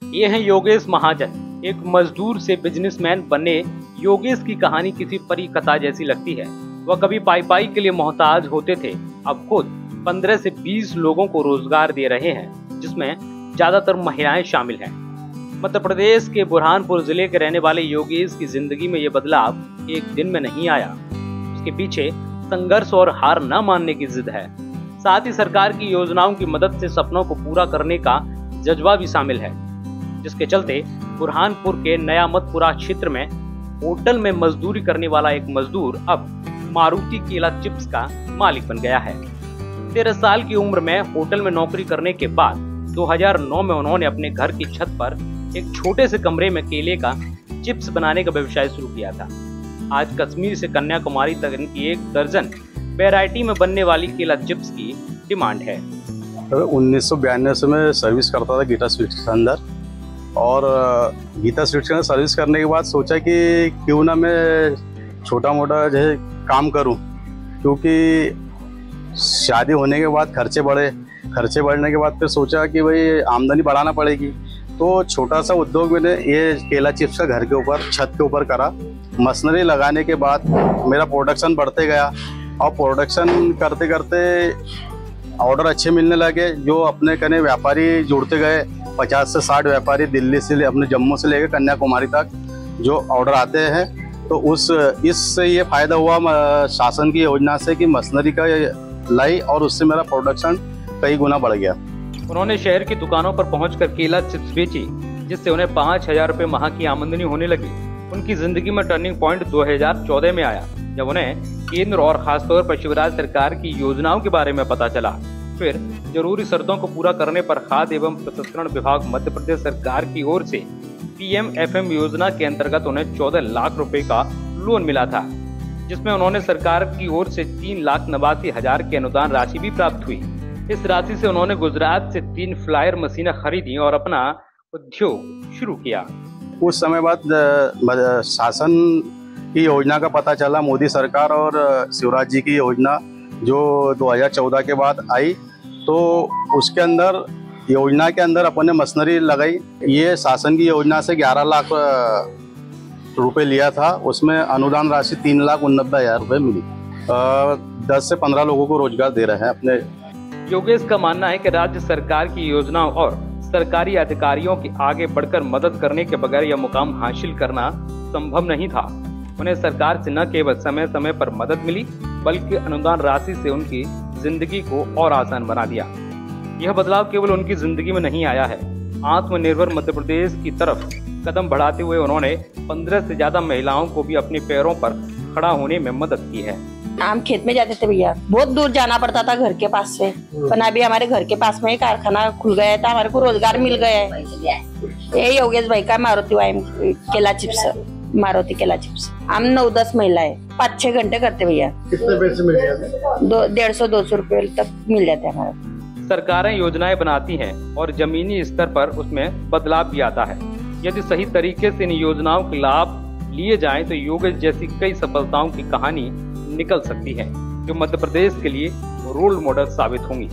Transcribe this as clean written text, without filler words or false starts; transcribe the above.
ये हैं योगेश महाजन। एक मजदूर से बिजनेसमैन बने योगेश की कहानी किसी परी कथा जैसी लगती है। वह कभी पाई पाई के लिए मोहताज होते थे, अब खुद 15 से 20 लोगों को रोजगार दे रहे हैं, जिसमें ज्यादातर महिलाएं शामिल हैं। मध्य प्रदेश के बुरहानपुर जिले के रहने वाले योगेश की जिंदगी में ये बदलाव एक दिन में नहीं आया। उसके पीछे संघर्ष और हार न मानने की जिद है। साथ ही सरकार की योजनाओं की मदद से सपनों को पूरा करने का जज्बा भी शामिल है, जिसके चलते बुरहानपुर के नयामतपुरा क्षेत्र में होटल में मजदूरी करने वाला एक मजदूर अब मारुति केला चिप्स का मालिक बन गया है। 13 साल की उम्र में होटल में नौकरी करने के बाद 2009 में उन्होंने अपने घर की छत पर एक छोटे से कमरे में केले का चिप्स बनाने का व्यवसाय शुरू किया था। आज कश्मीर से कन्याकुमारी तक इनकी 1 दर्जन वैरायटी में बनने वाली केला चिप्स की डिमांड है। 1992 से मैं सर्विस करता था गीता स्वीट्स के अंदर, और गीता स्वीट्स के अंदर सर्विस करने के बाद सोचा कि क्यों ना मैं छोटा मोटा जो है काम करूं, क्योंकि शादी होने के बाद खर्चे बढ़ने के बाद फिर सोचा कि भाई आमदनी बढ़ाना पड़ेगी। तो छोटा सा उद्योग मैंने ये केला चिप्स का घर के ऊपर छत के ऊपर करा। मशीनरी लगाने के बाद मेरा प्रोडक्शन बढ़ते गया, और प्रोडक्शन करते करते ऑर्डर अच्छे मिलने लगे। जो अपने कने व्यापारी जुड़ते गए, 50 से 60 व्यापारी दिल्ली से अपने जम्मू से लेकर कन्याकुमारी तक जो ऑर्डर आते हैं। तो इससे ये फायदा हुआ शासन की योजना से कि मशीनरी का लाई, और उससे मेरा प्रोडक्शन कई गुना बढ़ गया। उन्होंने शहर की दुकानों पर पहुंचकर केला चिप्स बेची, जिससे उन्हें 5000 रुपए माह की आमदनी होने लगी। उनकी जिंदगी में टर्निंग पॉइंट 2014 में आया, जब उन्हें केंद्र और खासतौर पर शिवराज सरकार की योजनाओं के बारे में पता चला। फिर जरूरी शर्तों को पूरा करने पर खाद्य एवं प्रसंस्करण विभाग मध्य प्रदेश सरकार की ओर से PMFM योजना के अंतर्गत उन्हें 14 लाख रुपए का लोन मिला था, जिसमें उन्होंने सरकार की ओर से 3,89,000 की अनुदान राशि भी प्राप्त हुई। इस राशि से उन्होंने गुजरात से 3 फ्लायर मशीनें खरीदी और अपना उद्योग शुरू किया। उस समय बाद शासन की योजना का पता चला, मोदी सरकार और शिवराज जी की योजना जो 2014 के बाद आई। तो उसके अंदर योजना के अंदर अपन ने मशीनरी लगाई। ये शासन की योजना से 11 लाख रुपए लिया था, उसमें अनुदान राशि 3,89,000 रुपए मिली। 10 से 15 लोगों को रोजगार दे रहे हैं अपने। योगेश का मानना है कि राज्य सरकार की योजनाओं और सरकारी अधिकारियों की आगे बढ़कर मदद करने के बगैर यह मुकाम हासिल करना संभव नहीं था। उन्हें सरकार से न केवल समय समय पर मदद मिली, बल्कि अनुदान राशि से उनकी जिंदगी को और आसान बना दिया। यह बदलाव केवल उनकी जिंदगी में नहीं आया है, आत्मनिर्भर मध्य प्रदेश की तरफ कदम बढ़ाते हुए उन्होंने 15 से ज्यादा महिलाओं को भी अपने पैरों पर खड़ा होने में मदद की है। हम खेत में जाते थे भैया, बहुत दूर जाना पड़ता था घर के पास से, पर अभी हमारे घर के पास में ही कारखाना खुल गया था, हमारे को रोजगार मिल गया है। ये योगेश भाई का मारुति केला चिप्स, मारुति केला चिप्स। हम 9-10 महिलाएं 5-6 घंटे करते भैया। कितने पैसे मिल जाते? 150-200 रुपए तक मिल जाते हैं हमारे। सरकारें योजनाएं बनाती हैं और जमीनी स्तर पर उसमें बदलाव भी आता है। यदि सही तरीके से इन योजनाओं के लाभ लिए जाएं तो योगेश जैसी कई सफलताओं की कहानी निकल सकती है, जो मध्य प्रदेश के लिए रोल मॉडल साबित होंगी।